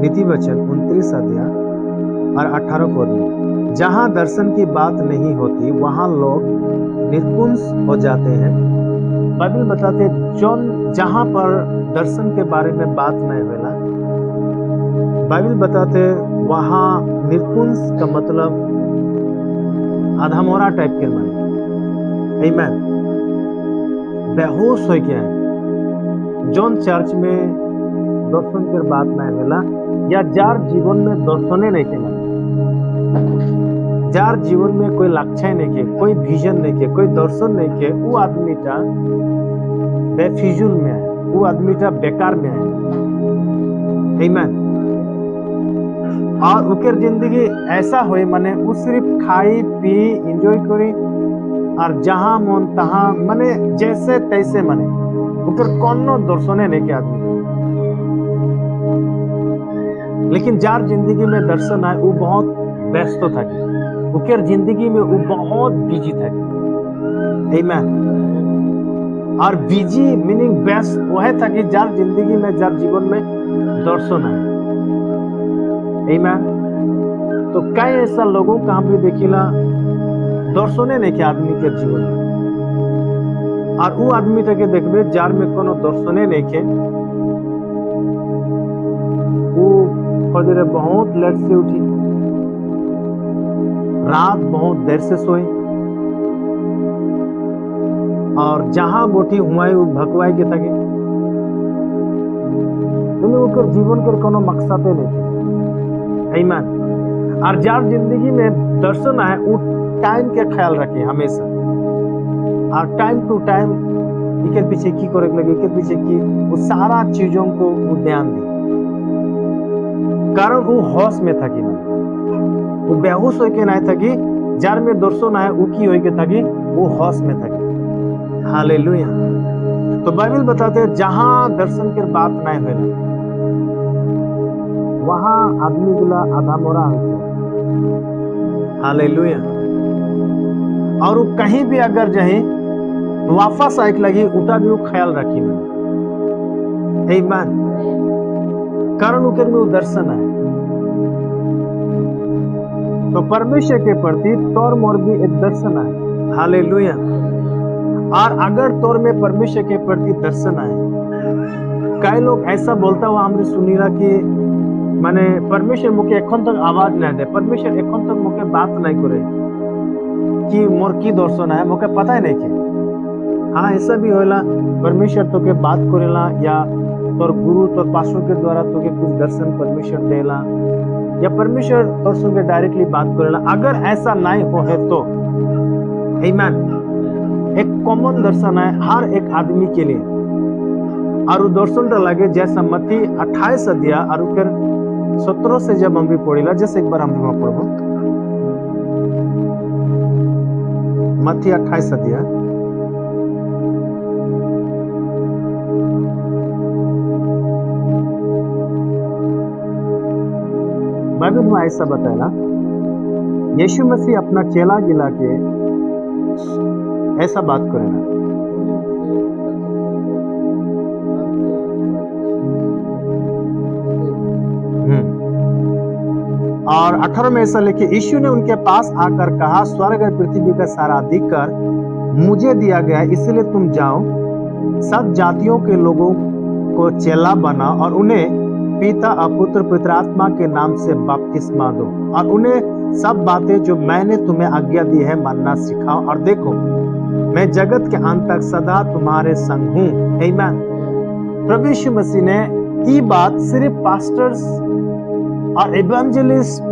नीति वचन 29 अध्याय और 18 पद में, जहां दर्शन की बात नहीं होती वहां लोग निपुंस हो जाते हैं। बाइबल बताते जहां पर दर्शन के बारे में बात नहीं होला, बाइबल बताते वहां निपुंस का मतलब आधामोरा टाइप के माने, आमीन, बेहोश हो गया है। जौन चर्च में दर्शन के बात नहीं होला या जार जीवन में दर्शने नहीं के, जार जीवन में कोई लक्ष्य नहीं के, कोई विजन नहीं के, कोई दर्शन नहीं के, वो आदमीटा बेफिजुल में है, वो आदमीटा बेकार में है, आमीन। और उनके जिंदगी ऐसा होए माने वो सिर्फ खाई पी एंजॉय करी और जहां मन तहां माने जैसे तैसे माने ऊपर कोनो दर्शने नहीं के आदमी। लेकिन जार जिंदगी में दर्शन है वो बहुत व्यस्त था, उनके जिंदगी में वो बहुत बिजी था, आमीन। और बिजी मीनिंग व्यस्त वह था कि जार जिंदगी में जार जीवन में दर्शन है, आमीन। तो कई ऐसा लोगों का हम भी देखिला दर्शने नहीं के आदमी के जीवन में, और वो आदमी तक देखबे जार में कोनो दर्शने नहीं के, वो फजरे बहुत लेट से उठी, रात बहुत देर से सोई, और जहां बोटी हुआई वो भगवाई के तके, उनके जीवन के कोनो मकसद नहीं, आमीन। और जार जिंदगी में दर्शन है वो टाइम के ख्याल रखे हमेशा, और टाइम टू टाइम इसके पीछे की करे लगे, इसके पीछे की वो सारा चीजों को वो ध्यान दी, कारण वो होश में था कि वो बेहोश हो के नहीं था कि जार में दर्शन है वो की हो के था कि वो होश में था कि, हालेलुया। तो बाइबल बताते हैं जहां दर्शन के बात नहीं होला वहां आदमी गुला आधा मोरा होते, हालेलुया। और वो कहीं भी अगर जाए वापस आइक लगी उटा भी वो ख्याल रखी, आमीन, कारण उनके में वो दर्शन है। तो परमेश्वर के प्रति तोर मोर भी एक दर्शन है, हालेलुया। और अगर तोर में परमेश्वर के प्रति दर्शन है, कई लोग ऐसा बोलता हुआ हमने सुनीला कि माने परमेश्वर मुके एखन तक आवाज नहीं दे, परमेश्वर एखन तक मुके बात नहीं करे कि मोर की दर्शन है, मुके पता ही नहीं के। हाँ, ऐसा भी होला, परमेश्वर तो के बात करेला या तोर गुरु तोर पास्टर के द्वारा तो के कुछ दर्शन परमेश्वर देला, या परमेश्वर तोर संगे डायरेक्टली बात करेला। अगर ऐसा नहीं हो है तो आमीन, एक कॉमन दर्शन है हर एक आदमी के लिए, और वो दर्शन तो लगे जैसा मत्ती 28 अध्याय और 17 से जब हम भी पढ़ेला, जैसे एक बार हम भी पढ़बो मत्ती 28 अध्याय बाइबल में ऐसा बताया, यीशु मसीह अपना चेला गिला के ऐसा बात करेगा, और 18 में ऐसा लिखे, यीशु ने उनके पास आकर कहा, स्वर्ग और पृथ्वी का सारा अधिकार मुझे दिया गया है, इसलिए तुम जाओ सब जातियों के लोगों को चेला बना और उन्हें पिता और पुत्र पवित्र आत्मा के नाम से बपतिस्मा दो, और उन्हें सब बातें जो मैंने तुम्हें आज्ञा दी है मानना सिखाओ, और देखो मैं जगत के अंत तक सदा तुम्हारे संग हूँ, आमीन। प्रभु यीशु मसीह ने ये बात सिर्फ पास्टर्स और एवेंजलिस्ट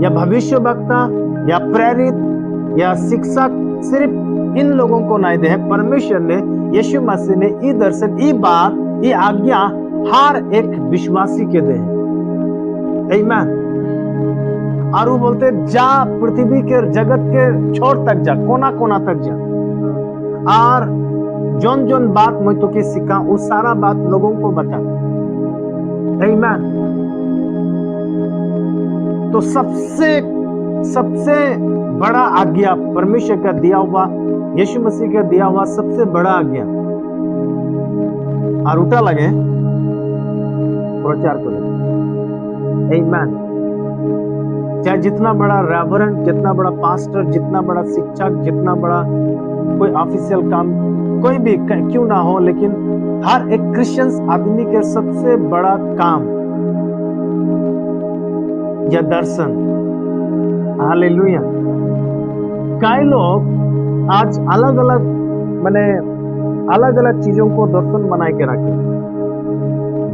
या भविष्यवक्ता या प्रेरित या शिक्षक सिर्फ इन लोगों को नहीं दे है, परमेश्वर ने यीशु मसीह ने ये दर्शन, ये बात, ये आज्ञा हर एक विश्वासी के दे, आमीन। और वो बोलते जा पृथ्वी के जगत के छोर तक जा, कोना कोना तक जा, और जोन जोन बात मैं तो के सिखा वो सारा बात लोगों को बता, आमीन। तो सबसे बड़ा आज्ञा परमेश्वर का दिया हुआ, यीशु मसीह का दिया हुआ सबसे बड़ा आज्ञा, और उठा लगे प्रचार करो, आमीन। चाहे जितना बड़ा रेवरेंड, जितना बड़ा पास्टर, जितना बड़ा शिक्षक, जितना बड़ा कोई ऑफिशियल काम कोई भी क्यों ना हो, लेकिन हर एक क्रिश्चियन आदमी के सबसे बड़ा काम या दर्शन। हालेलुया। कई लोग आज अलग अलग अलग अलग चीजों को दर्शन बना के रखे,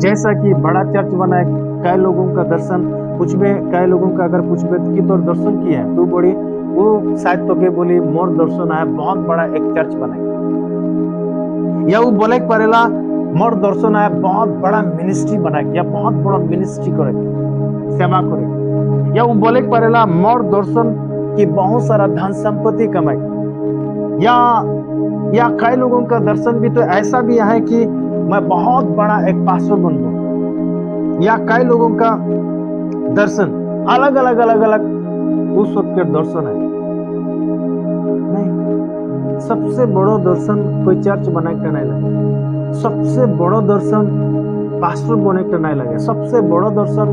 जैसा कि बड़ा चर्च बनाए, कई लोगों का दर्शन कुछ भी, कई लोगों का अगर कुछ भी कि तो दर्शन किया है तू बड़ी, वो शायद तो के बोली मोर दर्शन आया बहुत बड़ा एक चर्च बनाए, या वो बोले पड़ेला मोर दर्शन आया बहुत बड़ा मिनिस्ट्री बनाए, या बहुत बड़ा मिनिस्ट्री करे, सेवा करे, या वो बोले पड़ेला मोर दर्शन की बहुत सारा धन संपत्ति कमाए, या कई लोगों का दर्शन भी तो ऐसा भी है कि मैं बहुत बड़ा एक पास्टर बन जाऊं, या कई लोगों का दर्शन अलग अलग उस वक्त के दर्शन है। नहीं, सबसे बड़ो दर्शन कोई चर्च बना के नहीं लगे, सबसे बड़ो दर्शन पास्टर बने के नहीं लगे, सबसे बड़ो दर्शन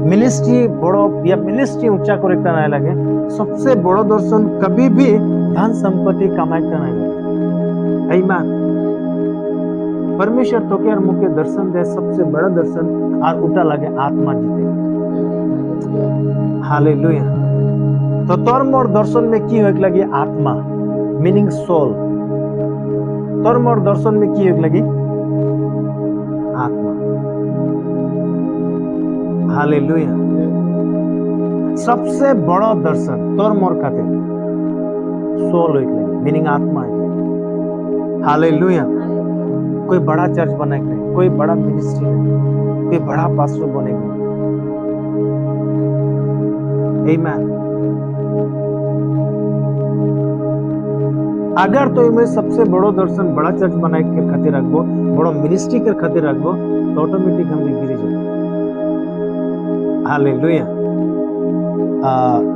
मिनिस्ट्री बड़ो या मिनिस्ट्री ऊंचा करे के नहीं लगे, सबसे बड़ो दर्शन कभी भी धन संपत्ति कमाए के नहीं लगे। आमीन। परमेश्वर तो के मुख्य दर्शन दे, सबसे बड़ा दर्शन और उठा लगे आत्मा जीते। हालेलुया। तो तोर मोर दर्शन में की होक लगी आत्मा, मीनिंग सोल। तोर मोर दर्शन में की होक लगी आत्मा। हालेलुया। सबसे बड़ा दर्शन तोर मोर खातिर सोल होक लगी, मीनिंग आत्मा है। हालेलुया। कोई बड़ा चर्च बने नहीं, कोई बड़ा मिनिस्ट्री नहीं, कोई बड़ा पास्टर बने नहीं। आमीन। अगर तो मैं सबसे बड़ो दर्शन बड़ा चर्च बनाए के खातिर रखबो, बड़ो मिनिस्ट्री के खातिर रखबो, तो ऑटोमेटिक हम गिरी जाए। हालेलुया।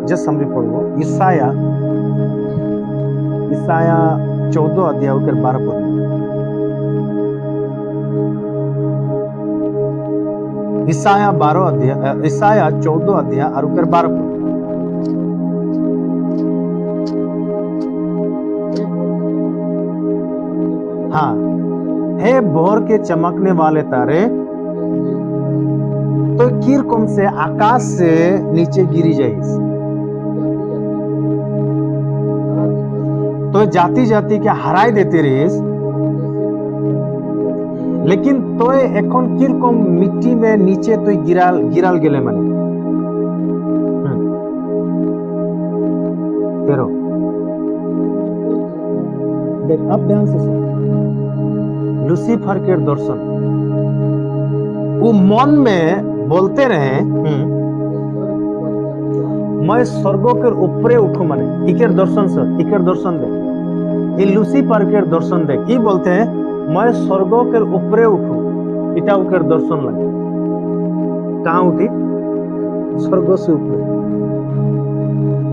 जस्ट हम पढ़बो ईसाया 14 अध्याय के 12 पद। ईसाया 14 अध्याय और 12 पद। हाँ, हे भोर के चमकने वाले तारे, तो किरकोम से आकाश से नीचे गिरी जाइस, तो जाति जाति के हराई देते रहिस, लेकिन तो एखन किरकोम मिट्टी में नीचे तो गिराल गेले माने। तेरो देख, अब ध्यान से सुन। लूसीफर के दर्शन वो मन में बोलते रहे, मैं स्वर्गों के ऊपरे उठू, माने इकर दर्शन दे। ये लूसीफर के दर्शन दे की बोलते हैं, मैं स्वर्गों के ऊपरे उठू, इटा उकर दर्शन लगे। कहाँ उठी? स्वर्गों से ऊपर।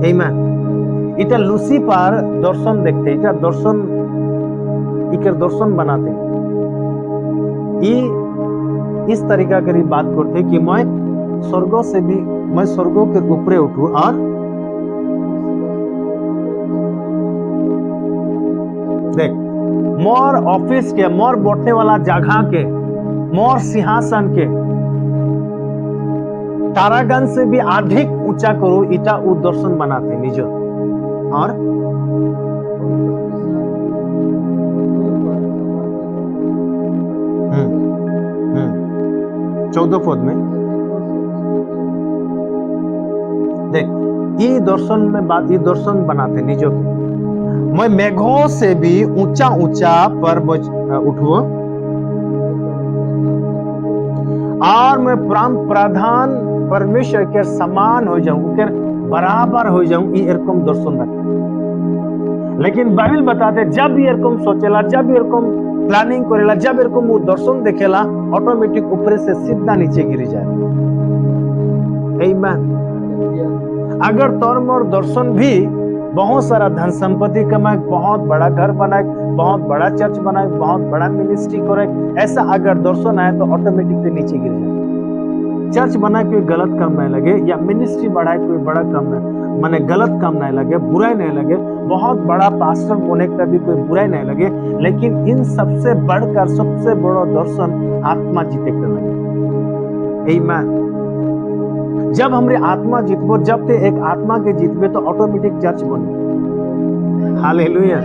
आमीन। इटा लूसीफर दर्शन देखते, इटा दर्शन इकर दर्शन बनाते, इस तरीका की बात करते कि मैं स्वर्गों के ऊपरे उठू, और देख मोर ऑफिस के, मोर बैठने वाला जगह के, मोर सिंहासन के तारागण से भी अधिक ऊंचा करो, इटा वो दर्शन बनाते निजो। और 14 पद में देख, ये दर्शन बनाते निजो के, मैं मेघों से भी ऊंचा पर्वत उठूं, और मैं प्रधान परमेश्वर के समान हो जाऊं, के बराबर हो जाऊं, ये एरकम दर्शन रखते। लेकिन बाइबल बताते जब ये एरकम सोचेला, जब ये एरकम प्लानिंग करेला, जब एरकम वो दर्शन देखेला, ऑटोमेटिक ऊपर से सीधा नीचे गिर जाए। आमीन। अगर तोर मोर दर्शन भी बहुत सारा धन संपत्ति कमाए, बहुत बड़ा घर बनाए, बहुत बड़ा चर्च बनाए, बहुत बड़ा मिनिस्ट्री करे, ऐसा अगर दर्शन आए तो ऑटोमेटिकली नीचे गिर जाए। चर्च बनाए कोई गलत काम नहीं लगे, या मिनिस्ट्री बढ़ाए कोई बड़ा काम नहीं, माने गलत काम नहीं लगे, बुराई नहीं लगे, बहुत बड़ा पास्टर होने का भी कोई बुराई नहीं लगे, लेकिन इन सबसे बढ़कर सबसे बड़ा दर्शन आत्मा जीते कर लगे। आमीन। जब हमरे आत्मा जीतबो, जब ते एक आत्मा के जीतबे तो ऑटोमेटिक चर्च बने। हालेलुया।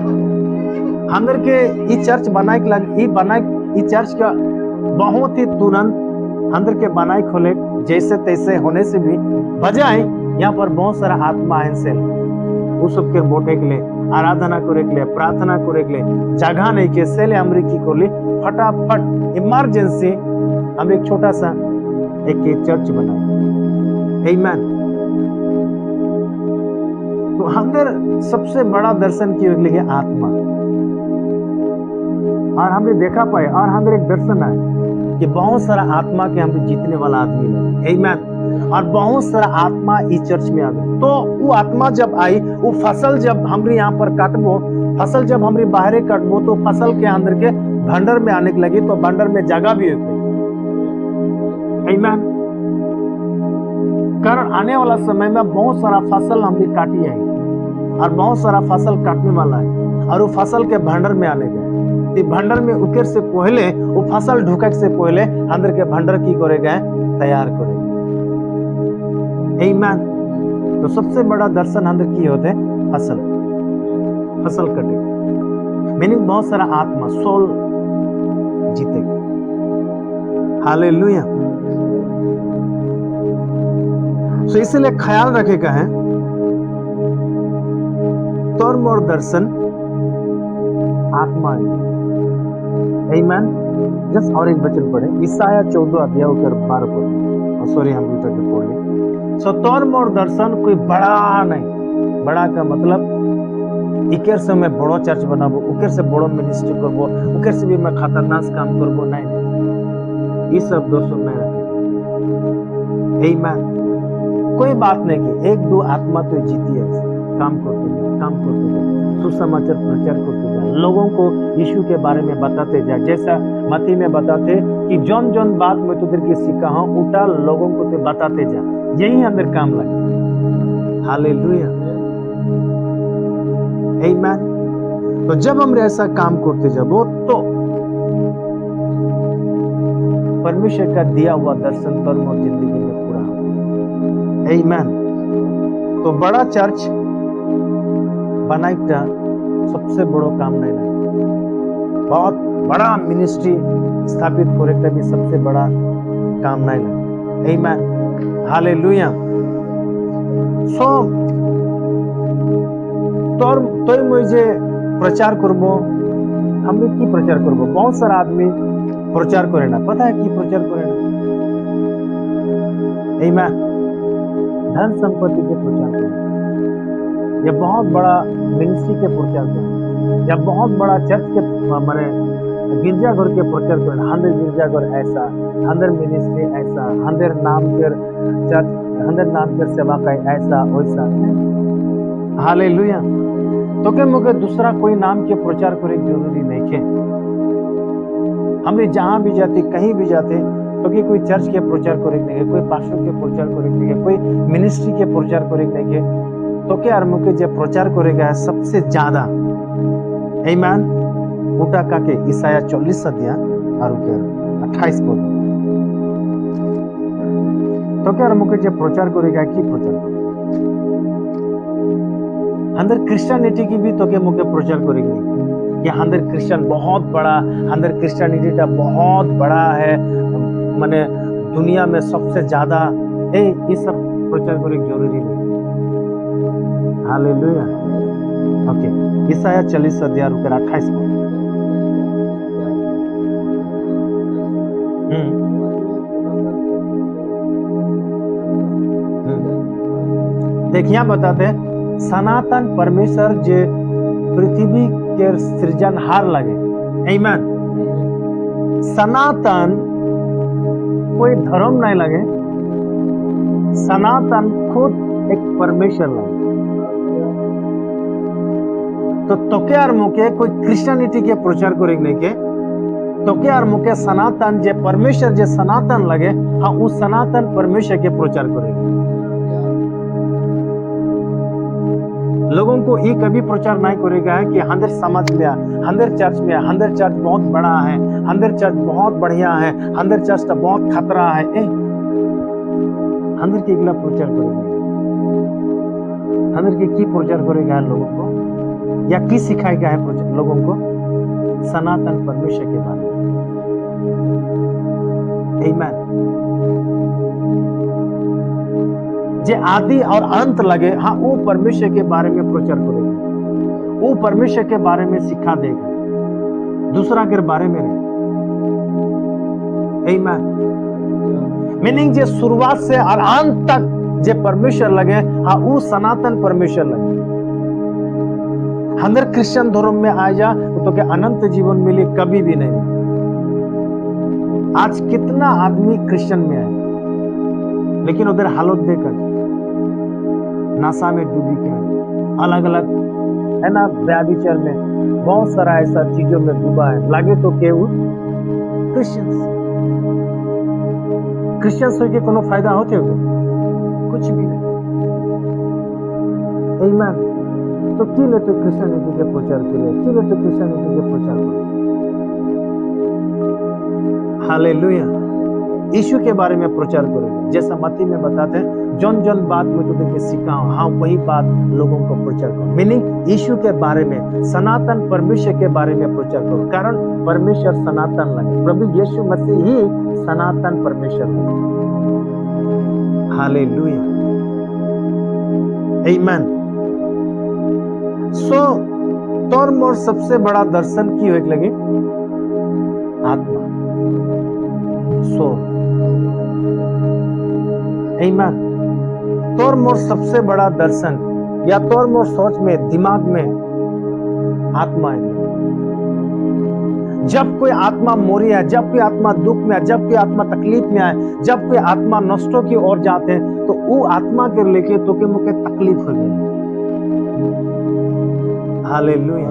हमर के ई चर्च बनाए के लग ई चर्च का बहुत ही तुरंत अंदर के बनाए खोले जैसे तैसे होने से भी बजाय यहाँ पर बहुत सारा आत्मा है से वो सब के बोटे के लिए, आराधना करे के लिए, प्रार्थना करे के लिए जगह नहीं के से ले हमरे की कोली फटाफट इमरजेंसी हम एक छोटा सा एक चर्च बनाए। आमीन। तो अंदर सबसे बड़ा दर्शन की लिए आत्मा, और हमने देखा पाए और हमें एक दर्शन आए कि बहुत सारा आत्मा के हम जीतने वाला आदमी है। आमीन। और बहुत सारा आत्मा इस चर्च में आ गए, तो वो आत्मा जब आई, वो फसल जब हमरे यहाँ पर काटबो, फसल जब हमरे बाहर काटबो, तो फसल के अंदर के भंडार में आने लगी, तो भंडार में जगह भी होगी। आमीन। कारण आने वाला समय में बहुत सारा फसल हमने काटी है और बहुत सारा फसल काटने वाला है, और वो फसल के भंडार में आने गए। भंडार में उकेर से पहले, वो फसल ढुके से पहले अंदर के भंडार की करे गए, तैयार करे। आमीन। तो सबसे बड़ा दर्शन अंदर की होते फसल कटे, मीनिंग बहुत सारा आत्मा सोल जीते। हालेलुया। तो इसलिए ख्याल रखेगा है तोर मोर दर्शन आत्मा है। आमीन। जस्ट और एक वचन पढ़े, ईसाया 14 अध्याय उतर 12 पढ़े, सॉरी हम उतर के पढ़ ले। सो तोर मोर दर्शन कोई बड़ा नहीं, बड़ा का मतलब इकेर से मैं बड़ो चर्च बनाबो, उकेर से बड़ो मिनिस्ट्री करबो, उकेर से भी मैं खतरनाक काम करबो, नहीं, ये सब दर्शन नहीं रखे। आमीन। कोई बात नहीं कि एक दो आत्मा तो जीती है, काम करते जा, सुसमाचार प्रचार करते जा, लोगों को यीशु के बारे में बताते जा, जैसा मत्ती में बताते कि जौन जौन बात मैं तुझे के सीखा हूं उल्टा लोगों को तो बताते जा, यही अंदर काम लगे। हालेलुया। आमीन। तो जब हम ऐसा काम करते जाबो, तो परमेश्वर का दिया हुआ दर्शन कर्म और जिंदगी में पूरा हो। आमीन। तो बड़ा चर्च बनाए का सबसे बड़ो काम नहीं लगे, बहुत बड़ा मिनिस्ट्री स्थापित करे का भी सबसे बड़ा काम नहीं लगे। आमीन। हालेलुया। सो तोय मुझे प्रचार करबो, हमने की प्रचार करबो, बहुत सारा आदमी प्रचार करे ना, पता है की प्रचार करे ना? आमीन। धन संपत्ति के प्रचार करे, या बहुत बड़ा मिनिस्ट्री के प्रचार करे, या बहुत बड़ा चर्च के माने गिरजाघर के प्रचार करे, हंदर गिरजाघर ऐसा, हंदर मिनिस्ट्री ऐसा, हंदर नाम के चर्च, हंदर नाम के सेवा का ऐसा वैसा। हालेलुया। तो के मुझे दूसरा कोई नाम के प्रचार करे जरूरी नहीं है। हमने जहां भी जाते, कहीं भी जाते, तो कि कोई चर्च के प्रचार करे नहीं है, कोई पास्टर के प्रचार करे नहीं है, कोई मिनिस्ट्री के प्रचार करे नहीं है, तो क्या मुझे जो प्रचार करेगा सबसे ज्यादा। आमीन। उठा का के ईसाया 40 अध्याय और 28 पद, तो क्या मुझे जो प्रचार करेगा की प्रचार करेगा अंदर क्रिश्चियनिटी की भी, तो क्या मुझे प्रचार करेंगे कि अंदर क्रिश्चियन बहुत बड़ा, अंदर क्रिश्चियनिटी का बहुत बड़ा है, माने दुनिया में सबसे ज्यादा, ये सब प्रचार करे जरूरी नहीं। हालेलुया। ओके, ईसाया 40 अध्याय 28 पद। देखिए बताते सनातन परमेश्वर जे पृथ्वी के सृजनहार लगे। आमीन। सनातन कोई धर्म नहीं लगे, सनातन खुद एक परमेश्वर लगे। तो क्या मुके कोई क्रिश्चियनिटी के प्रचार करेंगे के, तोके और मुके सनातन जे परमेश्वर जे सनातन लगे, हाँ उस सनातन परमेश्वर के प्रचार करेगी। लोगों को ये कभी प्रचार नहीं करेगा है कि हंदर समाज में हंदर चर्च में हंदर चर्च बहुत बड़ा है, हंदर चर्च बहुत बढ़िया है, हंदर चर्च का बहुत खतरा है। हंदर के अगला प्रचार करेगा, हंदर के की प्रचार करेगा लोगों को, या की सिखाएगा है लोगों को सनातन परमेश्वर के बारे में। आमीन। जे आदि और अंत लगे, हाँ वो परमेश्वर के बारे में प्रचार करेगा, वो परमेश्वर के बारे में सिखा देगा, दूसरा के बारे में नहीं। आमीन। मीनिंग जे शुरुआत से और अंत तक जे परमेश्वर लगे, हाँ वो सनातन परमेश्वर लगे। हंदर क्रिश्चियन धर्म में आ जा तो के अनंत जीवन मिले, कभी भी नहीं। आज कितना आदमी क्रिश्चियन में है, लेकिन उधर हालत देखकर नशा में डूबी के अलग अलग है ना, व्याभिचार में बहुत सारा ऐसा चीजों में डूबा है। लागे तो केवल क्रिश्चियंस होके कोनो फायदा होते हो? कुछ भी नहीं। आमीन। तो की ले तो क्रिश्चियनिटी के प्रचार करे, की ले तो क्रिश्चियनिटी के प्रचार करे। हालेलुया। यीशु के बारे में प्रचार करेगा, जैसा मत्ती में बताते हैं, जौन जौन बात मैं तुझे सिखाऊं, हाँ वही बात लोगों को प्रचार करो। मीनिंग यीशु के बारे में, सनातन परमेश्वर के बारे में प्रचार करो, कारण परमेश्वर सनातन लगे, प्रभु यीशु मसीह ही सनातन परमेश्वर लगे। हालेलुया। आमीन। सो तोर मोर सबसे बड़ा दर्शन की एक लगे आत्मा, सो आमीन। तोर मोर सबसे बड़ा दर्शन या तोर मोर सोच में, दिमाग में आत्मा है। जब कोई आत्मा मोरी है, जब कोई आत्मा दुख में है, जब कोई आत्मा तकलीफ में है, जब कोई आत्मा नष्टों की ओर जाते हैं, तो वो आत्मा के लेके तो के मुके तकलीफ हो गई। हालेलुया।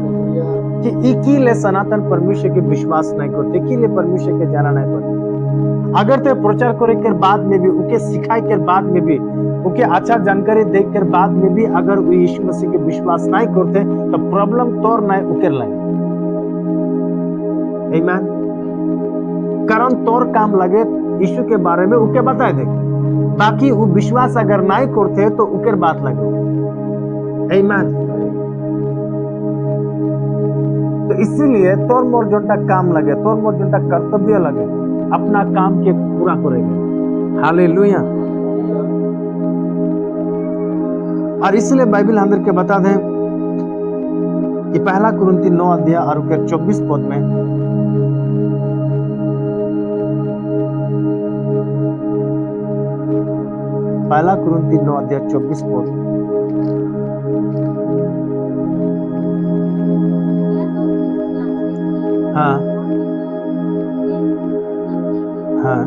कि की ले सनातन परमेश्वर के विश्वास नहीं करते, की ले परमेश्वर के जाना नहीं करते। अगर ते प्रचार करे के बाद में भी, उके सिखाए के बाद में भी, उके अच्छा जानकारी दे के बाद में भी अगर वो यीशु मसीह के विश्वास नहीं करते, तो प्रॉब्लम तोर नहीं उकेर लगे। आमीन। कारण तोर काम लगे यीशु के बारे में उके बताए दे, बाकी वो विश्वास अगर नहीं करते तो उकेर बात लगे। आमीन। तो इसीलिए तोर मोर जोटा काम लगे, तोर मोर जोटा कर्तव्य लगे, अपना काम के पूरा करेंगे। हालेलुया। और इसलिए बाइबल अंदर के बता दें कि पहला कुरिन्ती 9 अध्याय और 24 पद में, पहला कुरिन्ती 9 अध्याय 24 पद, हाँ हाँ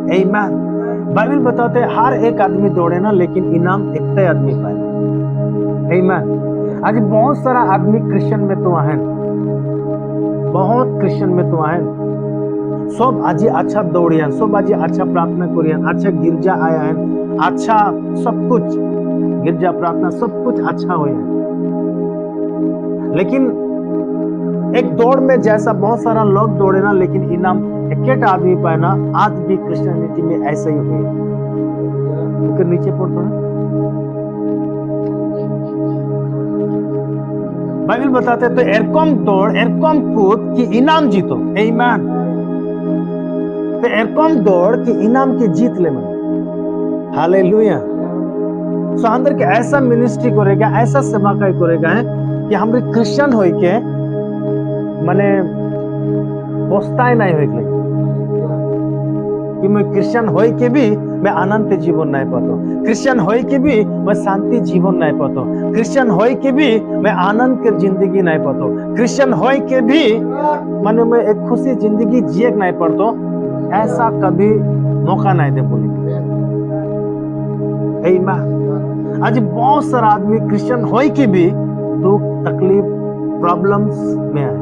आमीन। बाइबल बताते हैं हर एक आदमी दौड़े ना, लेकिन इनाम एक ही आदमी पाए। आमीन। आज बहुत सारा आदमी क्रिश्चियन में तो है, बहुत क्रिश्चियन में तो है, सब आज अच्छा दौड़ियन, सब आज अच्छा प्रार्थना करियन, अच्छा गिरजा आया है, अच्छा सब कुछ गिरजा प्रार्थना सब कुछ अच्छा हो, लेकिन एक दौड़ में जैसा बहुत सारा लोग दौड़े ना, लेकिन इनाम एक आदमी पाए ना। आज भी क्रिश्चियनिटी में ऐसा ही हुए। तो नीचे पढ़ थोड़ा, बाइबल बताते हैं, तो एरकम दौड़, एरकम कूद की इनाम जीतो। आमीन। तो एरकम दौड़ की इनाम की जीत ले मन। हालेलुया। सो अंदर के ऐसा मिनिस्ट्री करेगा, ऐसा सेवा करेगा है कि हमरे क्रिश्चियन होई के मने पोस्ताय नहीं होई कि मैं क्रिश्चियन होई के भी मैं अनंत जीवन नहीं पातो, क्रिश्चियन होई के भी मैं शांति जीवन नहीं पातो, क्रिश्चियन होई के भी मैं आनंद के जिंदगी नहीं पातो, क्रिश्चियन होई के भी माने मैं एक खुशी जिंदगी जिए नहीं पड़तो, ऐसा कभी मौका नहीं दे बोले। आमीन। आज बहुत सारा आदमी क्रिश्चियन होई के भी दुख तकलीफ प्रॉब्लम्स में है।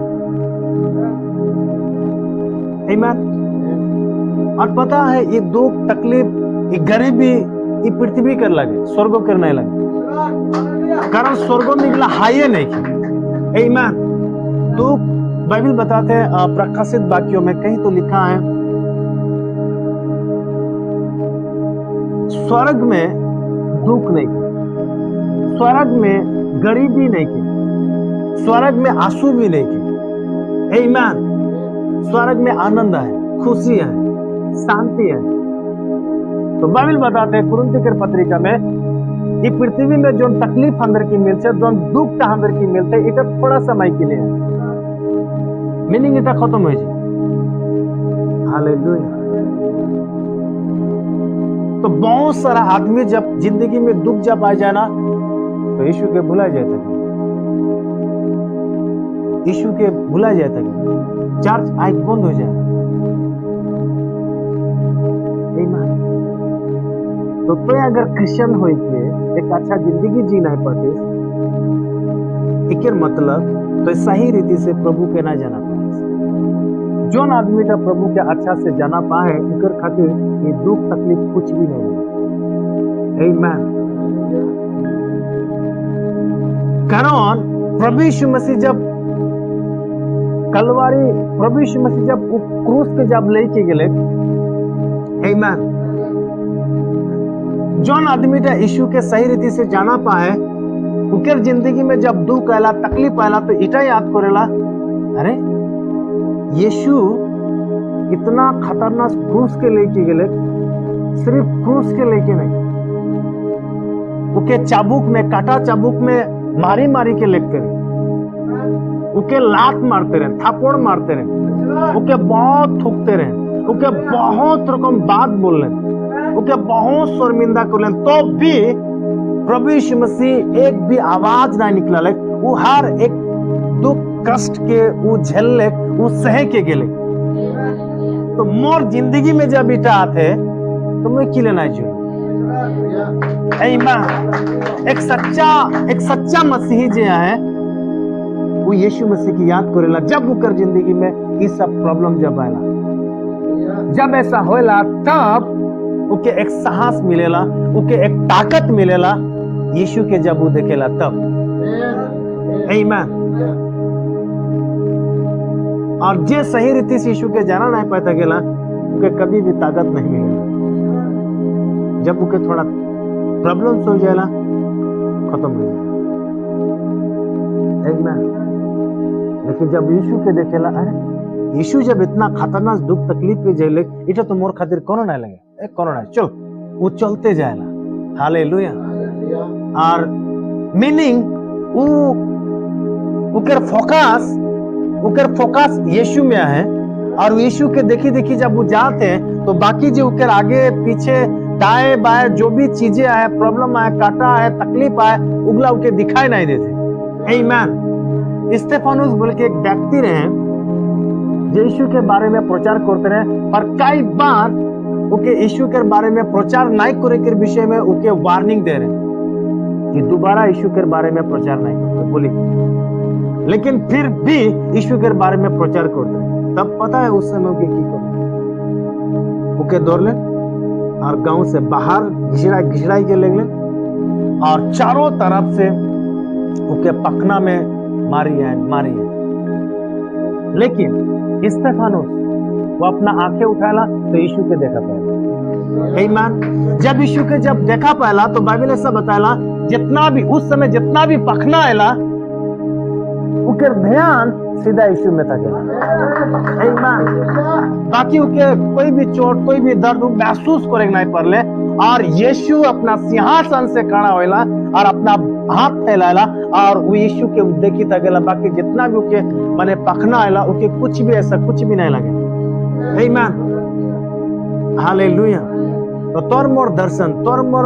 आमीन। और पता है ये दुख तकलीफ ये गरीबी ये पृथ्वी कर लगे, स्वर्ग कर नहीं लगे, कारण स्वर्ग में निकला हाई नहीं की। आमीन। दुख बाइबल बताते हैं प्रकाशित वाक्यों में कहीं तो लिखा है स्वर्ग में दुख नहीं की, स्वर्ग में गरीबी नहीं की, स्वर्ग में आंसू भी नहीं की। आमीन। स्वर्ग में आनंद है, खुशी है, शांति है। तो बाइबल बताते हैं कुरिन्थी के पत्रिका में ये पृथ्वी में जो तकलीफ अंदर की मिलते जो दुख का अंदर की मिलते इटा थोड़ा समय के लिए है, मीनिंग इटा खत्म हो जाए। हालेलुया। तो बहुत सारा आदमी जब जिंदगी में दुख जब आ जाए ना तो यीशु के भुला जाता है, यीशु के भुला जाता है, चर्च आज बंद हो जाए। तो अगर क्रिश्चियन हो के एक अच्छा जिंदगी जी नहीं पाते एक मतलब तो सही रीति से प्रभु के ना जाना पाए। जो आदमी का प्रभु के अच्छा से जाना पाए उनकर खातिर ये दुख तकलीफ कुछ भी नहीं है। आमीन। कारण प्रभु यीशु मसीह जब कलवारी प्रभु यीशु मसीह जब क्रूस के जब लेके गए, आमीन, जौन आदमी का यीशु के सही रीति से जाना पाए उनके जिंदगी में जब दुख आला तकलीफ आला तो इटा याद करेला, अरे यीशु इतना खतरनाक क्रूस के लेके गए, सिर्फ क्रूस के लेके नहीं, उके चाबुक में काटा चाबुक में मारी मारी के लेते रहे, उके लात मारते रहे, थापड़ मारते रहे, उके बहुत थूकते रहे, उके बहुत रकम बात बोल रहे, उके बहुत शर्मिंदा कर ले, तो भी प्रभु यीशु मसीह एक भी आवाज ना निकला ले, वो हर एक दुख कष्ट के वो झेलले वो सह के गेले। तो मोर जिंदगी में जब इटा आते तो मैं किले ना जो एक सच्चा मसीही जो है वो यीशु मसीह की याद करेला जब उकर जिंदगी में ये सब प्रॉब्लम जब आएला, जब ऐसा होएला तब उके एक साहस मिलेला, उके एक ताकत मिलेला यीशु के जब वो देखेला तब। आमीन। और जे सही रीति से यीशु के जाना नहीं पाता गेला उके कभी भी ताकत नहीं मिलेला। जब उके थोड़ा प्रॉब्लम हो जाएला खत्म हो जाए। आमीन। लेकिन जब यीशु के देखेला, अरे यीशु जब इतना खतरनाक दुख तकलीफ के झेले इटा तो मोर खातिर कोनो नहीं लगे, एक कोनो नहीं, चल वो चलते जाएला। हालेलुया। और मीनिंग उकर फोकस यीशु में है, और यीशु के देखी देखी जब वो जाते हैं तो बाकी जो उकर आगे पीछे दाएं बाएं जो भी चीजें आए, प्रॉब्लम आए, काटा है, तकलीफ आए, उगला उके दिखाई नहीं देते। आमीन। स्टेफानुस बोल के एक व्यक्ति रहे यीशु के बारे में प्रचार करते रहे, पर कई बार उके यीशु के बारे में प्रचार नहीं करे के विषय में उके वार्निंग दे रहे कि दोबारा यीशु के बारे में प्रचार नहीं करते बोली, लेकिन फिर भी यीशु के बारे में प्रचार करते रहे। तब पता है उस समय उके की करते, उके दौड़ ले और गांव से बाहर घिसड़ाई के ले और चारों तरफ से उके पखना में मारी है। लेकिन स्टेफानुस वो अपना आंखें उठाला तो यीशु के देखा पाया। आमीन। जब यीशु के जब देखा पाला तो बाइबल ऐसा बताला जितना भी उस समय जितना भी पखना आला उके ध्यान सीधा यीशु में था। आमीन। बाकी उके कोई भी चोट कोई भी दर्द महसूस करे नहीं पड़ले, और यीशु अपना सिंहासन से खड़ा होइला और अपना हाथ फैलाला और वो यीशु के देखी था गेला। बाकी जितना भी उके माने पखना आला उके कुछ भी ऐसा कुछ भी नहीं लगे। आमीन। हालेलुया। तो तोर मोर दर्शन तोर मोर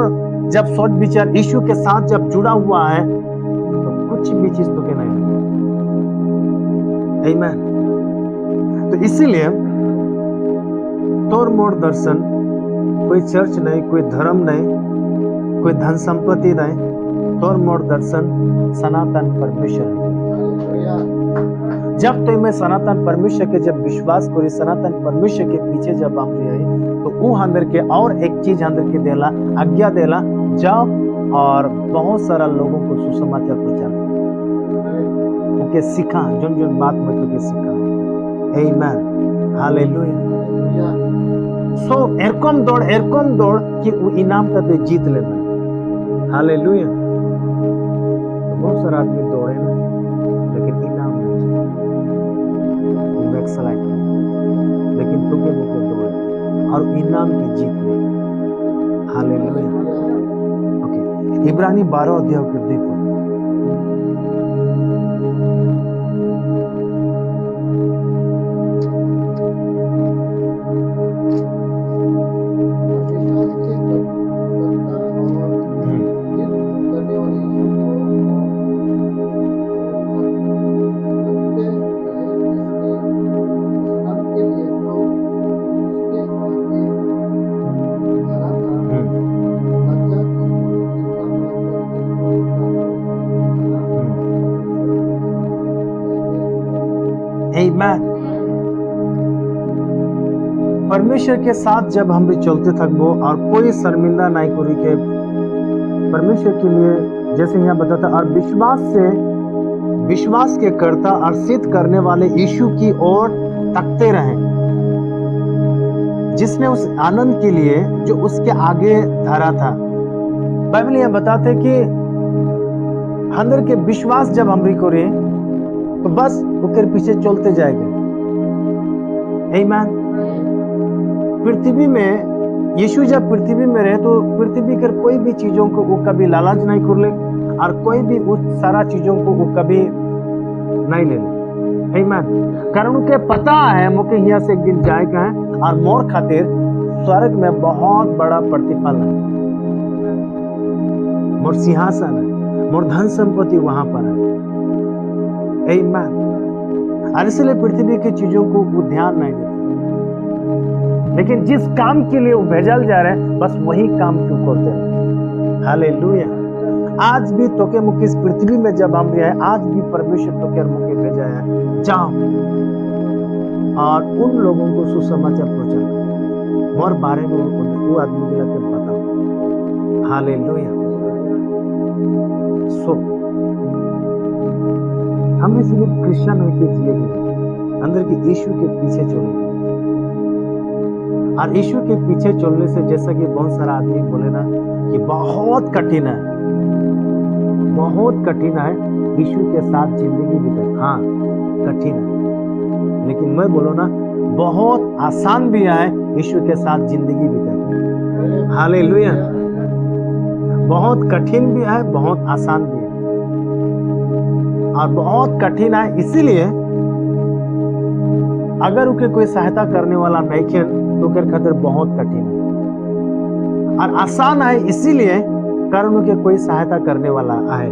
जब सोच विचार यीशु के साथ जब जुड़ा हुआ है तो कुछ भी चीज तो के नहीं। आमीन। तो इसीलिए तोर मोर दर्शन कोई चर्च नहीं, कोई धर्म नहीं, कोई धन संपत्ति नहीं, तोर मोर दर्शन सनातन परमेश्वर। जब तो मैं सनातन परमेश्वर के जब विश्वास करी, सनातन परमेश्वर के पीछे जब हम रही, तो वो अंदर के और एक चीज अंदर के देला, आज्ञा देला, जाओ और बहुत सारा लोगों को सुसमाचार प्रचार करो, ओके सिखा, जोन जोन बात में तुके सिखा। आमीन, हालेलुया। सो एरकम दौड़ कि वो इनाम का तो जीत लेना। हालेलुया। तो बहुत सारा आदमी दौड़े ना, लेकिन इनाम नहीं जीते, बैकस्लाइड, लेकिन तुके मुके दौड़े और इनाम की जीत ले। हालेलुया। ओके, इब्रानी 12 अध्याय के देखो। आमीन। परमेश्वर के साथ जब हम भी चलते थकबो और कोई शर्मिंदा नहीं करी के परमेश्वर के लिए, जैसे यहाँ बताता, और विश्वास के कर्ता और सिद्ध करने वाले यीशु की ओर तकते रहें, जिसने उस आनंद के लिए जो उसके आगे धरा था। बाइबल यहाँ बताते कि अंदर के विश्वास जब हम भी करें तो बस उसके पीछे चलते जाएंगे। आमीन। पृथ्वी में यीशु जब पृथ्वी में रहे तो पृथ्वी के कोई भी चीजों को वो कभी लालच नहीं कर ले और कोई भी उस सारा चीजों को वो कभी नहीं ले ले। आमीन। कारण उनके पता है मुझे यहाँ से एक दिन जाएगा है और मोर खातिर स्वर्ग में बहुत बड़ा प्रतिफल है, मोर सिंहासन है, मोर धन संपत्ति वहां पर है। आमीन। और इसलिए पृथ्वी की चीजों को वो ध्यान नहीं देते, लेकिन जिस काम के लिए वो भेजल जा रहे हैं बस वही काम क्यों करते हैं। हालेलुया। आज भी तोके मुके इस पृथ्वी में जब हम रहे, आज भी परमेश्वर तोके मुके भेजा है, जाओ और उन लोगों को सुसमाचार पहुंचाओ, मोर बारे में वो आदमी के लिए बताओ। हालेलुया। सो हमें सिर्फ क्रिश्चियन होकर जिएंगे, अंदर के यीशु के पीछे चलेंगे। और यीशु के पीछे चलने से, जैसा कि बहुत सारा आदमी बोले ना कि बहुत कठिन है, बहुत कठिन है यीशु के साथ जिंदगी बिताना। हाँ कठिन है, लेकिन मैं बोलो ना बहुत आसान भी है यीशु के साथ जिंदगी बिताना। हालेलुया। बहुत कठिन भी है, बहुत आसान भी है। और बहुत कठिन है इसीलिए अगर उनके कोई सहायता करने वाला नहीं है तो उनके खातिर बहुत कठिन है। और आसान है इसीलिए कारण उनके कोई सहायता करने वाला है।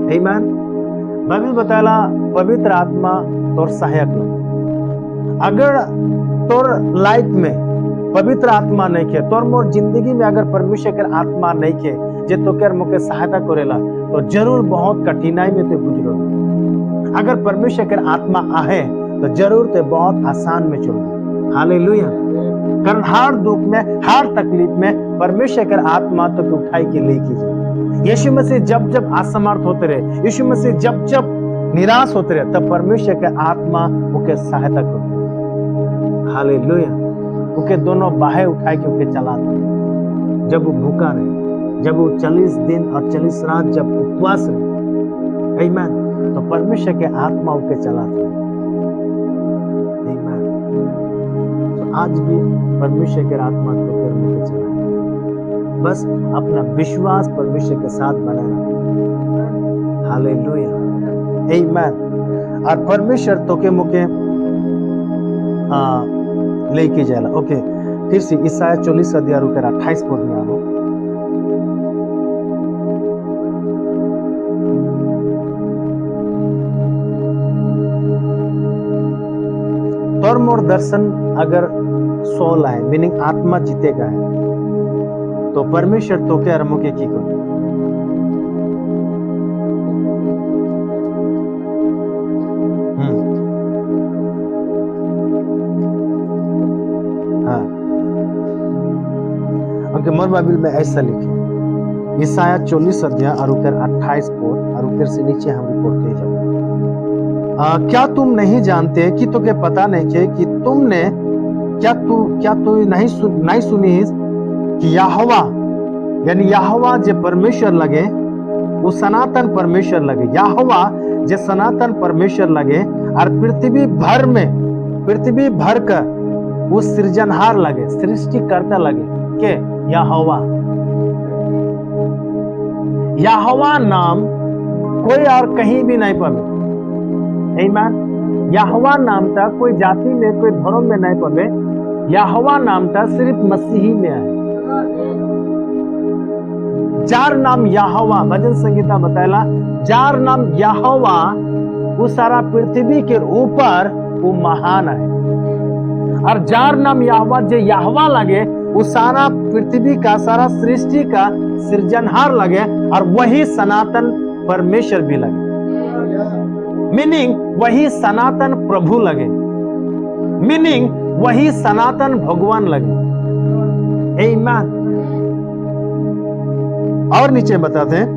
आमीन। बाइबल बताला पवित्र आत्मा तोर सहायक है। अगर तोर लाइफ में पवित्र आत्मा नहीं है, तोर मोर जिंदगी में अगर परमेश्वर के आत्मा नहीं है जे तो कर मुके सहायता करेला, तो जरूर बहुत कठिनाई में तो गुजरो। अगर परमेश्वर के आत्मा आहे तो जरूर ते बहुत आसान में चलो। हालेलुया। कारण हर दुख में, हर तकलीफ में परमेश्वर के आत्मा तो उठाई के लेके जाए। यीशु मसीह जब जब असमर्थ होते रहे, यीशु मसीह जब जब निराश होते रहे, तब परमेश्वर के आत्मा उनके सहायता करते। हालेलुया। उनके दोनों बाहें उठाए के उनके चलाते। जब वो भूखा रहे, जब वो 40 दिन और 40 रात जब उपवास रहे, आमीन, तो परमेश्वर के आत्मा उनके चलाते। आमीन। तो आज भी परमेश्वर के आत्मा को करने के चला, बस अपना विश्वास परमेश्वर के साथ बना रहा। हालेलुया। आमीन। और परमेश्वर तो के मुके लेके जाला। ओके, फिर से ईसाया 40 अध्याय के 28 पद में आओ। तोर मोर दर्शन अगर सोल है, मीनिंग आत्मा जीतेगा है, तो परमेश्वर तो के अरमो के की करो। क्योंकि मोर बाइबिल में ऐसा लिखे ईसाया 40 अध्याय और उकर 28 पद और उकर से नीचे हम पढ़ते जाओ। क्या तुम नहीं जानते कि तुके पता नहीं है कि तुमने क्या तू नहीं सुनी कि यहोवा यानी यहोवा जे परमेश्वर लगे वो सनातन परमेश्वर लगे। यहोवा जे सनातन परमेश्वर लगे और पृथ्वी भर का वो सृजनहार लगे, सृष्टिकर्ता लगे के यहोवा नाम कोई और कहीं भी नहीं पावे। आमीन। यहोवा नाम था कोई जाति में कोई धर्म में नहीं पावे। यहोवा नाम था सिर्फ मसीही में है। जार नाम यहोवा भजन संगीता बताएला जार नाम यहोवा वो सारा पृथ्वी के ऊपर वो महान है। और जार नाम यहोवा जो यहोवा लगे वो सारा पृथ्वी का सारा सृष्टि का सृजनहार लगे और वही सनातन परमेश्वर भी लगे। मीनिंग वही सनातन प्रभु लगे, मीनिंग वही सनातन भगवान लगे। आमीन। और नीचे बताते हैं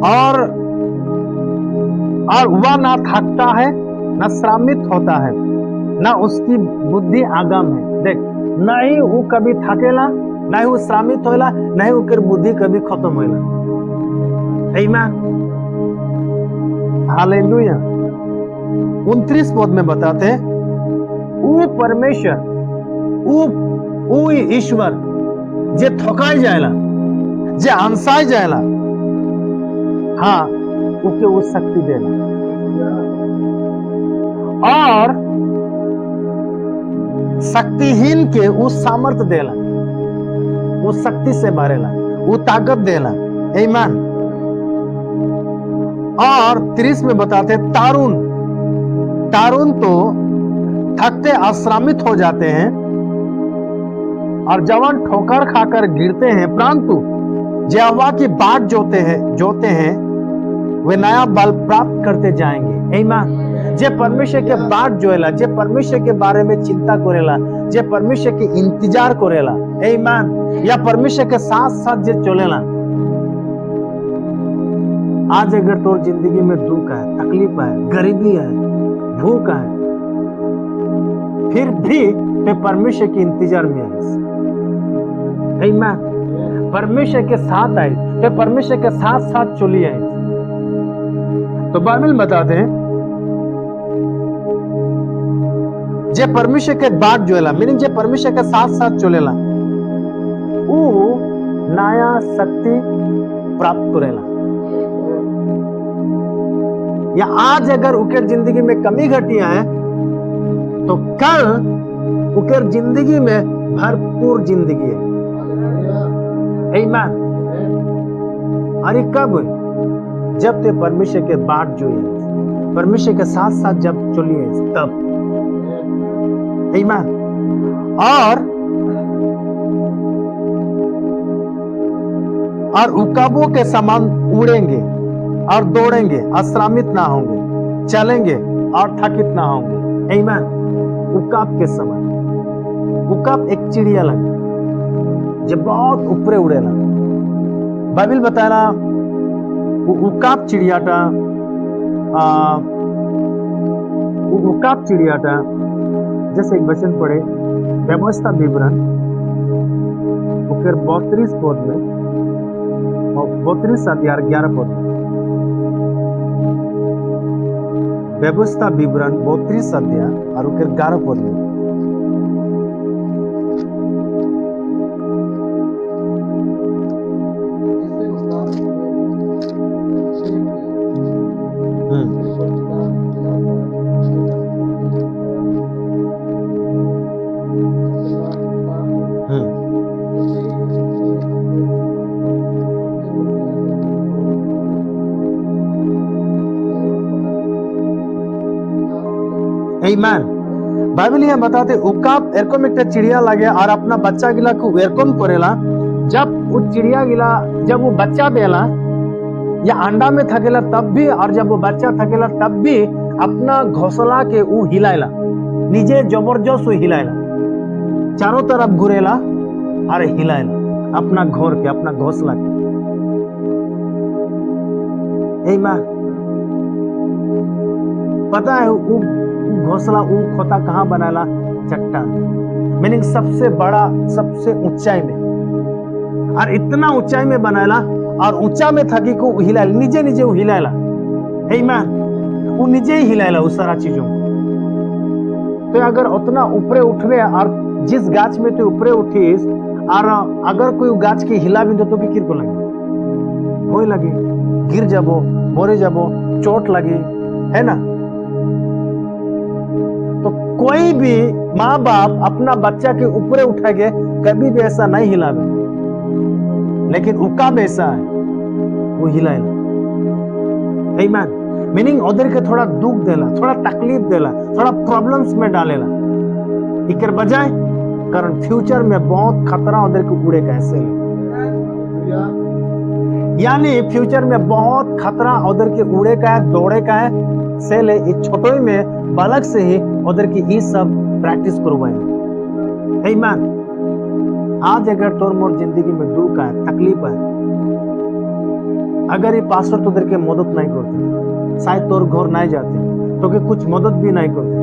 और वह ना थकता है ना श्रमित होता है ना उसकी बुद्धि आगम है। देख ना ही वो कभी थकेला ना ही वो श्रमित होला ना ही उसकी बुद्धि कभी खत्म होला। आमीन। हालेलुया। 29 पद में बताते हैं वो परमेश्वर वो ईश्वर जे थकाई जाएला जे अंसाई जाएला हाँ उके वो शक्ति देला और शक्तिहीन के वो सामर्थ देला, वो शक्ति से भरेला, वो ताकत देला। आमीन। और 30 में बताते तारुन तो थकते अश्रमित हो जाते हैं और जवान ठोकर खाकर गिरते हैं, परंतु यहोवा की बाट जोते हैं वे नया बल प्राप्त करते जाएंगे। आमीन। जे परमेश्वर के बाट जोएला, जे परमेश्वर के बारे में चिंता करेला, जे परमेश्वर के इंतजार करेला, आमीन, या परमेश्वर के साथ साथ जे चलेला। आज अगर तोर जिंदगी में दुख है, तकलीफ है, गरीबी है, भूख है, फिर भी ते परमेश्वर के इंतजार में है। आमीन। परमेश्वर के साथ आए ते परमेश्वर के साथ साथ चली आए। तो बाइबल बताते हैं जे परमेश्वर के बाट जोएला मीनिंग जे परमेश्वर के साथ साथ चलेला वो नया शक्ति प्राप्त करेला। या आज अगर उकर जिंदगी में कमी घटिया है तो कल उकर जिंदगी में भरपूर जिंदगी है। आमीन। अरे कब? जब ते परमेश्वर के बाट जोए, परमेश्वर के साथ साथ जब चलिए तब। आमीन। और उकाबों के समान उड़ेंगे और दौड़ेंगे, अश्रमित ना होंगे, चलेंगे और थकित ना होंगे। आमीन। उकाब के समान। उकाब एक चिड़िया लगे जो बहुत ऊपरे उड़ेला। बाइबल बताया उकाब चिड़ियाटा जैसे एक वचन पढ़े व्यवस्था विवरण 32 पद में और 32 अध्याय 11 पद में। व्यवस्था विवरण 32 अध्याय और 11 पद में। आमीन। बाइबल यह बताते उकाब एरकम एक चिड़िया लगे और अपना बच्चा गिला को एरकम करेला। जब वो चिड़िया गिला जब वो बच्चा देला या अंडा में थकेला तब भी, और जब वो बच्चा थकेला तब भी अपना घोंसला के वो हिलाएला, निजे जबरदस्त हिलाएला। चारों तरफ घुरेला अरे हिलाएला अपना घोर के अपना घोंसला के। आमीन। पता है वो घोंसला वो खोता कहाँ बनाला? चट्टान, मीनिंग सबसे बड़ा सबसे ऊंचाई में, और इतना ऊंचाई में बनाला और ऊंचा में था कि को हिलाएला निजे निजे वो हिलाएला। आमीन। वो निजे ही हिलाएला उस सारा चीजों। तो अगर उतना ऊपरे उठवे और जिस गाछ में तो ऊपरे उठीस और अगर कोई गाछ के हिला भी तो किर को लगे होय लगे, गिर जाबो, मोरे जाबो, चोट लगी, है ना। तो कोई भी माँ बाप अपना बच्चा के ऊपरे उठाएंगे कभी भी ऐसा नहीं हिलावे, लेकिन उकाब ऐसा है वो हिलाएला। आमीन। मीनिंग उधर के थोड़ा दुख देला, थोड़ा तकलीफ देला, थोड़ा प्रॉब्लम्स में डालेला, इकर बजाय कारण फ्यूचर में बहुत खतरा उधर को उड़े कैसे, यानी फ्यूचर में बहुत खतरा उधर के उड़े का है, दौड़े का है से ले इस छोटे में बालक से ही उधर की ये सब प्रैक्टिस करवाए। आमीन। आज अगर तोर मोर जिंदगी में दुख है, तकलीफ है, अगर ये पास्टर तो उधर के मदद नहीं करते, शायद तोर घर नहीं जाते, तो कि कुछ मदद भी नहीं करते,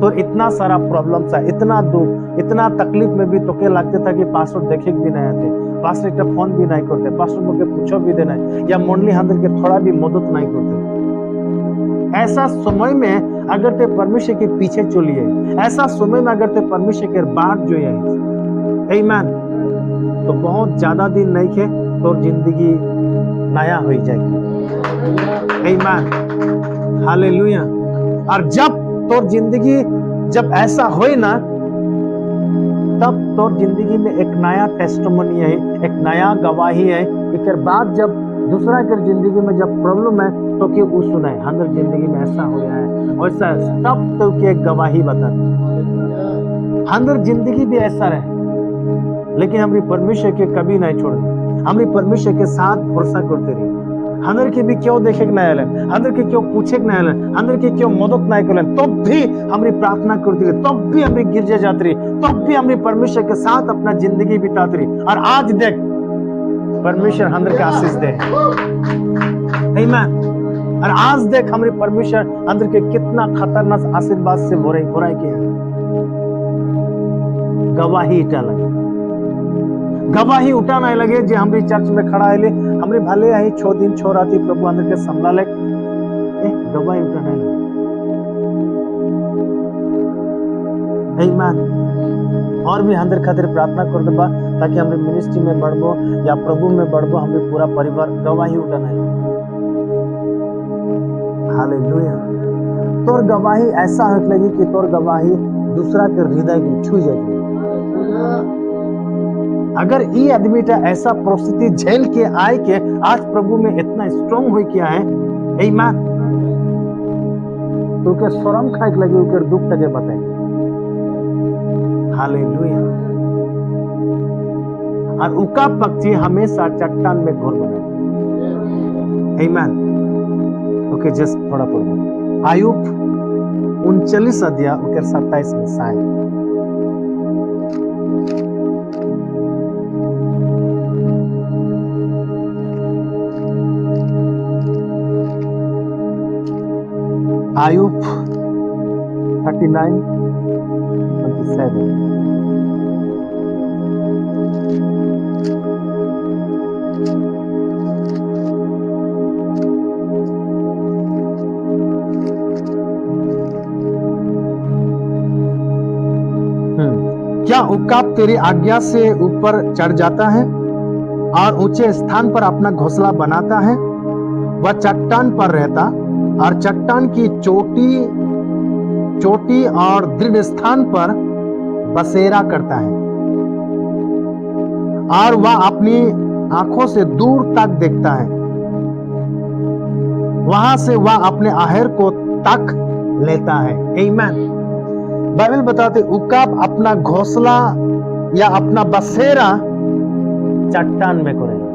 तो इतना सारा प्रॉब्लम था, इतना दुख, इतना तकलीफ में भी तोके लगते था कि पास्टर देखे भी नहीं आते, पास्टर एक फोन भी नहीं करते, पास्टर को पूछो भी देना या मंडली हाथ के थोड़ा भी मदद नहीं करते। ऐसा समय में अगर ते परमेश्वर के पीछे चलिए, ऐसा समय में अगर ते परमेश्वर के बाट जो है, आमीन, तो बहुत ज्यादा दिन नहीं खे तो जिंदगी नया हो जाएगी। आमीन, हालेलुया। और जब तोर जिंदगी जब ऐसा होए ना, तब तोर जिंदगी में एक नया टेस्टिमनी है, एक नया गवाही है। एक बाद जब दूसरा के जिंदगी में जब प्रॉब्लम है तो कि वो सुनाए हमारे जिंदगी में ऐसा हो है वैसा, तब तो की एक गवाही बता हमारी जिंदगी भी ऐसा रहे, लेकिन हमारी परमेश्वर के कभी नहीं छोड़, हमारी परमेश्वर के साथ भरोसा करते रही। हमारे के भी क्यों देखे नहीं आलन, हमारे के क्यों पूछे नहीं आलन, हमारे के क्यों मदद नहीं करलन, तब भी हमारी प्रार्थना करती रही, तब भी हमारी गिरजे जाती रही, तब भी हमारी परमेश्वर के साथ अपना जिंदगी बिताती रही। और आज देख परमेश्वर हमारे के आशीष दे। आमीन। और आज देख हमारे परमेश्वर अंदर के कितना खतरनाक आशीर्वाद से बुराई किया। गवाही गवाही उठा नहीं लगे जो हमारी चर्च में खड़ा है, हमारे भले आई 6 दिन 6 राती प्रभु अंदर के संभला ले, गवाही उठा नहीं लगे। आमीन। और भी अंदर खातिर प्रार्थना कर देबा ताकि हमारे मिनिस्ट्री में बढ़बो या प्रभु में बढ़बो, हमारे पूरा परिवार गवाही उठा नहीं लगे। हालेलुया। तोर गवाही ऐसा हो लगी कि तोर गवाही दूसरा के हृदय को छू जाएगी। अगर ये आदमी ऐसा परिस्थिति झेल के आए के आज प्रभु में इतना स्ट्रांग हो किया है, आमीन, तो के शर्म खाए लगे उनके दुख तक बताए। हालेलुया। और उका पक्षी हमेशा चट्टान में घोर बनाए। आमीन। ओके, जस्ट थोड़ा पढ़ो आयुब 39 अध्याय 27 में शायद। आयुब 39:27। क्या उकाब तेरी आज्ञा से ऊपर चढ़ जाता है और ऊंचे स्थान पर अपना घोंसला बनाता है? वह चट्टान पर रहता और चट्टान की चोटी और दृढ़ स्थान पर बसेरा करता है, और वह अपनी आंखों से दूर तक देखता है, वहां से वह अपने आहर को तक लेता है। आमीन। बाइबल बताते उकाब अपना घोंसला या अपना बसेरा चट्टान में करेगा।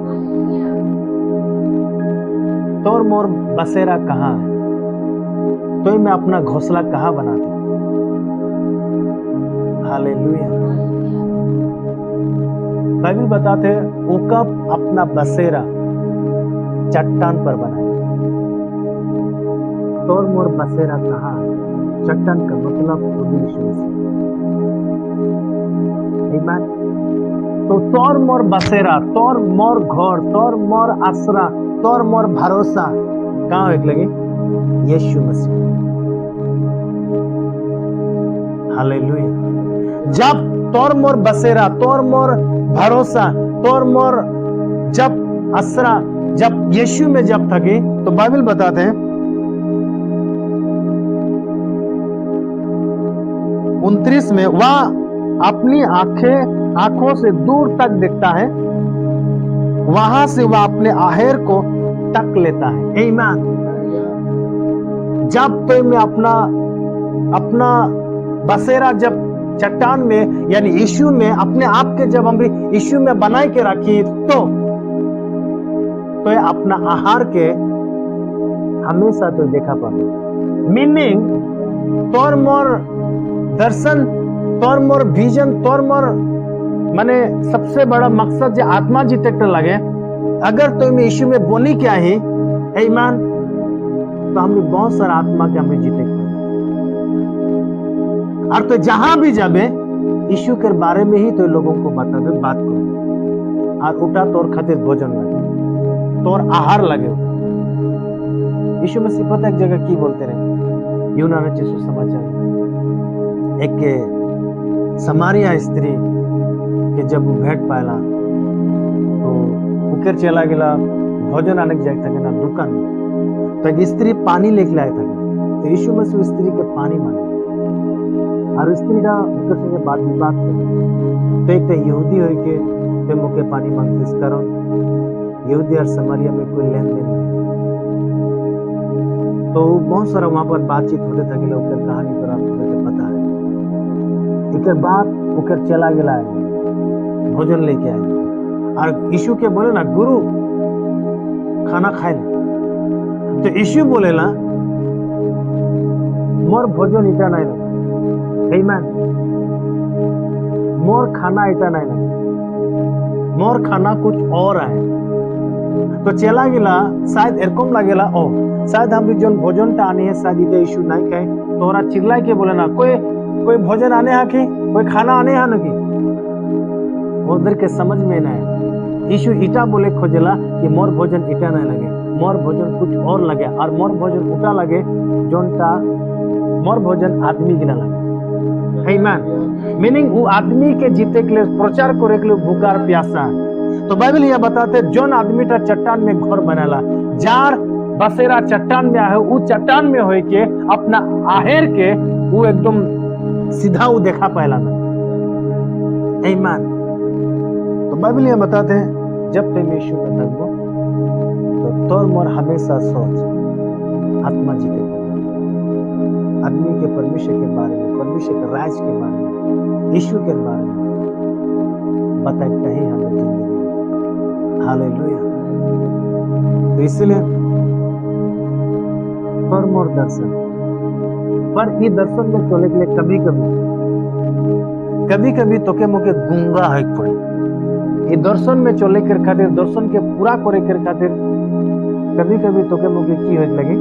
तोर मोर बसेरा कहां है? तो मैं अपना घोंसला कहां बनाती? हालेलुया। बाइबल बताते हैं वो कब अपना बसेरा चट्टान पर बनाए। तोर मोर बसेरा कहा, चट्टान का मतलब प्रभु यीशु मसीह। आमीन। तो तोर मोर बसेरा, तोर मोर घर, तोर मोर आसरा, तोर मोर भरोसा कहाँ एक लगे? यीशु मसीह। हालेलुया। जब तोर मोर बसेरा, तोर मोर भरोसा, तोर मोर जब आसरा जब यीशु में जब थके, तो बाइबल बताते हैं 29 में, वह अपनी आंखों से दूर तक देखता है, वहां से वह अपने आहेर को तक लेता है। आमीन। जब तो मैं अपना बसेरा जब चट्टान में यानी यीशु में अपने आप के जब हम यीशु में बनाए के रखी, तो अपना आहार के हमेशा तो देखा पाए। मीनिंग तोर मोर दर्शन, तोर मोर विजन, तोर मोर माने सबसे बड़ा मकसद जो आत्मा जीते लगे, अगर तुम यीशु में बोनी क्या ही ईमान, तो हमने बहुत सारा आत्मा के हमें जीते। और तो जहां भी जाबे यीशु के बारे में ही तो लोगों को बतावे, बात करो। और उठा तोर खातिर भोजन लगे, तोर आहार लगे। यीशु मसीह पता एक जगह की बोलते रहे, यूनान चिशु समाचार, एक के समारिया स्त्री के जब भेंट पायला, तो उकर चला गया भोजन आने जाए थे ना दुकान में, तो एक स्त्री पानी लेके आए थे, तो यीशु मसीह स्त्री के पानी मांगे, और स्त्री का उनके संगे बात विवाद करे, तो एक यहूदी हो के ते मुके पानी मांगते, इस कारण यहूदी और समारिया में कोई लेन देन नहीं। तो बहुत सारा वहां पर बातचीत होते थे, कहानी पर आपको पता है। एक बात उकर चला गया है, भोजन लेके आए, और यीशु के बोले ना, गुरु खाना खाए ना, तो यीशु बोले ना, मोर भोजन इटा नहीं लगे, आमीन। मोर खाना इटा नहीं लगे, मोर खाना कुछ और है। तो चला गिला, शायद एरकम लगेला, ओ शायद हम जो भोजन टा आने है, शायद इटा यीशु नहीं खाए, तो ओरा चिल्ला के बोले ना, कोई भोजन आने है कि कोई खाना आने है ना कि, उधर के समझ में ना है। यीशु इटा बोले खोजला कि मोर भोजन इटा नहीं लगे, मोर भोजन कुछ और लगे, और मोर भोजन उटा लगे जोनटा मोर भोजन आदमी गिना लगे। आमीन। मीनिंग वो आदमी के जीते के लिए, प्रचार करे के लिए भूखा प्यासा है। तो बाइबल यह बताते, जोन आदमी टा चट्टान में घर बनाला, जार बसेरा चट्टान में है, वो चट्टान में हो के अपना आहेर के वो एकदम सीधा वो देखा पायला ना। आमीन। तो बाइबल यह बताते हैं, जब तुम यीशु में थकबो, तो तोर मोर हमेशा सोच आत्मा जीते, आदमी के परमेश्वर के बारे में, परमेश्वर के राज के बारे में, यीशु के बारे में बताते ही हमें जिंदगी। हालेलुया। तो इसलिए तोर मोर दर्शन, पर ये दर्शन में चले के लिए कभी कभी तोके मोके गुंगा है पड़े। ये दर्शन में चले के खातिर, दर्शन के पूरा करे के खातिर कभी कभी तोके मोके की हो लगे,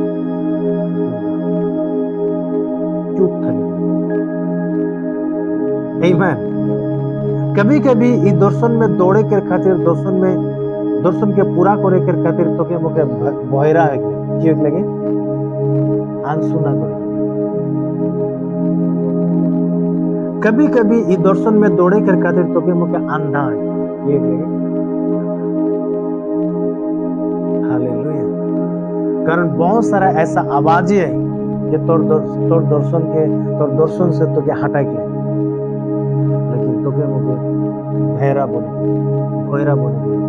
चुप थके। आमीन। कभी कभी ये दर्शन में दौड़े के खातिर, दर्शन के पूरा करे के खातिर तोके मोके बहरा है की हो लगे, अनसुना करे। कभी कभी ये दर्शन में दौड़े के खातिर तोके मोके अंधा है ये लगे। हालेलुया। कारण बहुत सारा ऐसा आवाज है कि तोर दर्शन से तोके हटा के, लेकिन तोके मोके भैरा बने,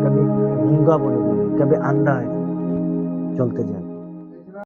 कभी गूंगा बने, कभी अंधा है, चलते जाए।